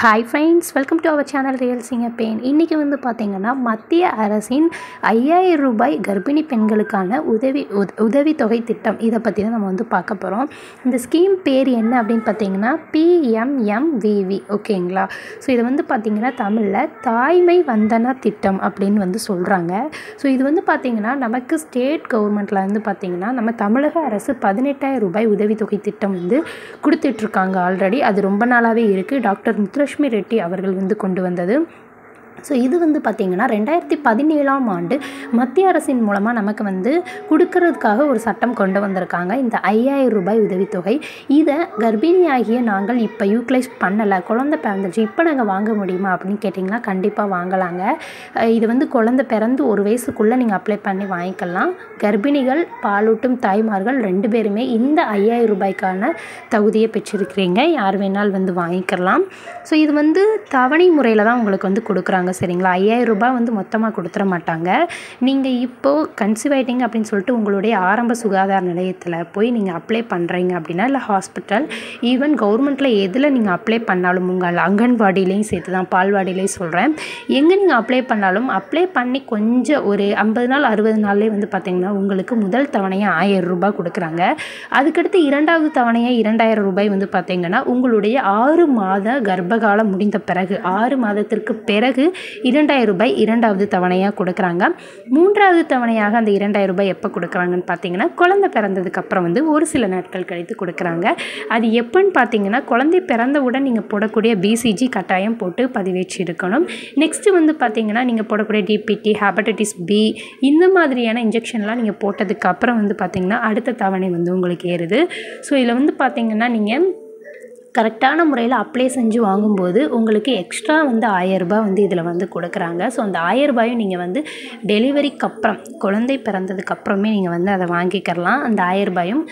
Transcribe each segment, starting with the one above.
Hi friends, welcome to our channel real singer pain. இன்றைக்கி வந்து பார்த்திங்கன்னா மத்திய அரசின் 5000 ரூபாய் கர்ப்பிணி பெண்களுக்கான உதவித்தொகை திட்டம், இதை பற்றி தான் நம்ம வந்து பார்க்க போகிறோம். இந்த ஸ்கீம் பேர் என்ன அப்படின்னு பார்த்திங்கன்னா PMMVV. ஓகேங்களா? ஸோ இது வந்து பார்த்திங்கன்னா தமிழில் தாய்மை வந்தனா திட்டம் அப்படின்னு வந்து சொல்கிறாங்க. ஸோ இது வந்து பார்த்திங்கன்னா நமக்கு ஸ்டேட் கவர்மெண்ட்டில் வந்து பார்த்திங்கன்னா நம்ம தமிழக அரசு 18000 ரூபாய் உதவித்தொகை திட்டம் வந்து கொடுத்துட்ருக்காங்க. ஆல்ரெடி அது ரொம்ப நாளாகவே இருக்குது. டாக்டர் முத்துலட்சுமி ரெட்டி அவர்கள் வந்து கொண்டு வந்தது. ஸோ இது வந்து பார்த்திங்கன்னா 2017ஆம் ஆண்டு மத்திய அரசின் மூலமாக நமக்கு வந்து கொடுக்கறதுக்காக ஒரு சட்டம் கொண்டு வந்திருக்காங்க. இந்த 5000 ரூபாய் உதவித்தொகை இதை கர்ப்பிணியாகிய நாங்கள் இப்போ யூட்டிலைஸ் பண்ணலை, குழந்தை பிறந்துச்சு, இப்போ நாங்கள் வாங்க முடியுமா அப்படின்னு கேட்டிங்கன்னா கண்டிப்பாக வாங்கலாங்க. இது வந்து குழந்தை பிறந்து 1 வயசுக்குள்ளே நீங்கள் அப்ளை பண்ணி வாங்கிக்கலாம். கர்ப்பிணிகள், பாலூட்டும் தாய்மார்கள் 2 பேருமே இந்த 5000 ரூபாய்க்கான தகுதியை பெற்றிருக்கிறீங்க. யார் வேணாலும் வந்து வாங்கிக்கலாம். ஸோ இது வந்து தவணை முறையில் தான் உங்களுக்கு வந்து கொடுக்குறாங்க. சரிங்களா? 5000 ரூபாய் வந்து மொத்தமாக கொடுத்துட மாட்டாங்க. நீங்கள் இப்போது கன்சீவ் ஆகிட்டீங்க அப்படின்னு சொல்லிட்டு உங்களுடைய ஆரம்ப சுகாதார நிலையத்தில் போய் நீங்கள் அப்ளை பண்ணுறீங்க அப்படின்னா, இல்லை ஹாஸ்பிட்டல், ஈவன் கவர்மெண்ட்டில் எதில் நீங்கள் அப்ளை பண்ணாலும், உங்கள் அங்கன்வாடியிலையும் சேர்த்து தான், பால்வாடியிலையும் சொல்கிறேன், எங்கே நீங்கள் அப்ளை பண்ணாலும் அப்ளை பண்ணி கொஞ்சம் ஒரு 50 நாள் 60 நாள்லேயே வந்து பார்த்திங்கன்னா உங்களுக்கு முதல் தவணையாக 1000 ரூபாய் கொடுக்குறாங்க. அதுக்கடுத்து 2வது தவணையாக 2000 ரூபாய் வந்து பார்த்திங்கன்னா உங்களுடைய 6 மாத கர்ப்பகாலம் முடிந்த பிறகு, 6 மாதத்திற்கு பிறகு 2000 ரூபாய் 2வது தவணையாக கொடுக்குறாங்க. 3வது தவணையாக அந்த 2000 ரூபாய் எப்போ கொடுக்குறாங்கன்னு பார்த்தீங்கன்னா குழந்தை பிறந்ததுக்கப்புறம் வந்து ஒரு சில நாட்கள் கழித்து கொடுக்குறாங்க. அது எப்போன்னு பார்த்தீங்கன்னா குழந்தை பிறந்தவுடன் நீங்கள் போடக்கூடிய BCG கட்டாயம் போட்டு பதிவேற்றி இருக்கணும். நெக்ஸ்ட்டு வந்து பார்த்தீங்கன்னா நீங்கள் போடக்கூடிய DPT, ஹெப்படைட்டிஸ் B இந்த மாதிரியான இன்ஜெக்ஷன்லாம் நீங்கள் போட்டதுக்கப்புறம் வந்து பார்த்திங்கன்னா அடுத்த தவணை வந்து உங்களுக்கு ஏறுது. ஸோ இதில் வந்து பார்த்திங்கன்னா நீங்கள் கரெக்டான முறையில் அப்ளை செஞ்சு வாங்கும்போது உங்களுக்கு எக்ஸ்ட்ரா வந்து 1000 ரூபாய் வந்து இதில் வந்து கொடுக்குறாங்க. ஸோ அந்த 1000 ரூபாயும் நீங்கள் வந்து டெலிவரிக்கு அப்புறம், குழந்தை பிறந்ததுக்கப்புறமே நீங்கள் வந்து அதை வாங்கிக்கலாம். அந்த 1000 ரூபாயும்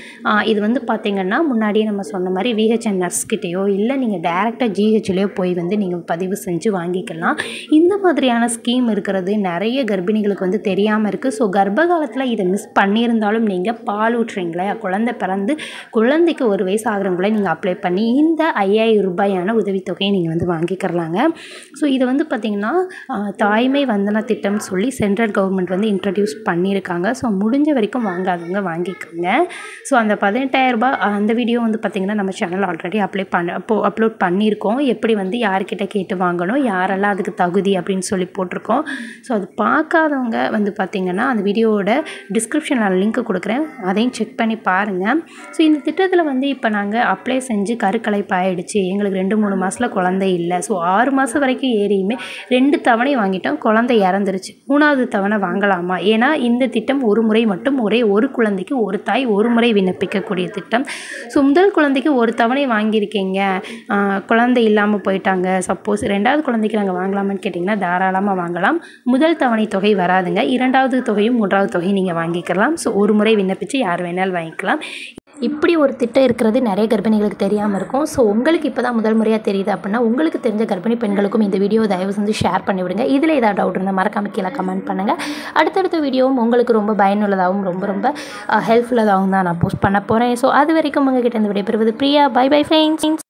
இது வந்து பார்த்திங்கன்னா முன்னாடியே நம்ம சொன்ன மாதிரி VHN நர்ஸ்கிட்டையோ இல்லை நீங்கள் டேரெக்டாக GHலையோ போய் வந்து நீங்கள் பதிவு செஞ்சு வாங்கிக்கலாம். இந்த மாதிரியான ஸ்கீம் இருக்கிறது நிறைய கர்ப்பிணிகளுக்கு வந்து தெரியாமல் இருக்குது. ஸோ கர்ப்ப காலத்தில் இதை மிஸ் பண்ணியிருந்தாலும் நீங்கள் பால் ஊற்றுறீங்களே, குழந்தை பிறந்து குழந்தைக்கு 1 வயசு ஆகிறவங்களே நீங்கள் அப்ளை பண்ணி இந்த 5000 ரூபாயான உதவித்தொகையை நீங்கள் வந்து வாங்கிக்கிறலாங்க. ஸோ இதை வந்து பார்த்திங்கன்னா தாய்மை வந்தனா திட்டம்னு சொல்லி சென்ட்ரல் கவர்மெண்ட் வந்து இன்ட்ரடியூஸ் பண்ணியிருக்காங்க. ஸோ முடிஞ்ச வரைக்கும் வாங்காதவங்க வாங்கிக்கோங்க. ஸோ அந்த 18000 ரூபாய் அந்த வீடியோ வந்து பார்த்திங்கன்னா நம்ம சேனல் ஆல்ரெடி அப்லோட் பண்ணியிருக்கோம். எப்படி வந்து யார்கிட்ட கேட்டு வாங்கணும், யாரெல்லாம் அதுக்கு தகுதி அப்படின்னு சொல்லி போட்டிருக்கோம். ஸோ அது பார்க்காதவங்க வந்து பார்த்திங்கன்னா அந்த வீடியோவோட டிஸ்கிரிப்ஷனில் லிங்க் கொடுக்குறேன், அதையும் செக் பண்ணி பாருங்கள். ஸோ இந்த திட்டத்தில் வந்து இப்போ நாங்கள் அப்ளை செஞ்சு கருக்கலை ஆயிடுச்சு, எங்களுக்கு 2-3 மாதத்தில் குழந்தை இல்லை, ஸோ 6 மாதம் வரைக்கும் ஏறியுமே 2 தவணை வாங்கிட்டோம், குழந்தை இறந்துருச்சு, 3வது தவணை வாங்கலாமா? ஏன்னா இந்த திட்டம் ஒரு முறை மட்டும், ஒரு குழந்தைக்கு ஒரு தாய் ஒரு முறை விண்ணப்பிக்கக்கூடிய திட்டம். ஸோ முதல் குழந்தைக்கு ஒரு தவணை வாங்கியிருக்கீங்க, குழந்தை இல்லாமல் போயிட்டாங்க, சப்போஸ் 2வது குழந்தைக்கு நாங்கள் வாங்கலாமான்னு கேட்டிங்கன்னா தாராளமாக வாங்கலாம். முதல் தவணை தொகை வராதுங்க. 2வது தொகையும் 3வது தொகையும் நீங்கள் வாங்கிக்கலாம். ஸோ ஒரு முறை விண்ணப்பித்து யார் வேணாலும் வாங்கிக்கலாம். இப்படி ஒரு திட்டம் இருக்கிறது நிறைய கர்ப்பிணிகளுக்கு தெரியாமல் இருக்கும். ஸோ உங்களுக்கு இப்போ தான் முதல் முறையாக தெரியுது அப்படின்னா உங்களுக்கு தெரிஞ்ச கர்ப்பிணி பெண்களுக்கும் இந்த வீடியோ தயவு செஞ்சு ஷேர் பண்ணிவிடுங்க. இதில் ஏதாவது டவுட் இருந்தால் மறக்காம கீழே கமெண்ட் பண்ணுங்கள். அடுத்தடுத்த வீடியோவும் உங்களுக்கு ரொம்ப பயனுள்ளதாகவும் ரொம்ப ஹெல்ப்ஃபுல்லாகவும் தான் நான் போஸ்ட் பண்ண போகிறேன். ஸோ அது வரைக்கும் உங்ககிட்ட இந்த விடைபெறுவது பிரியா. By bye friends.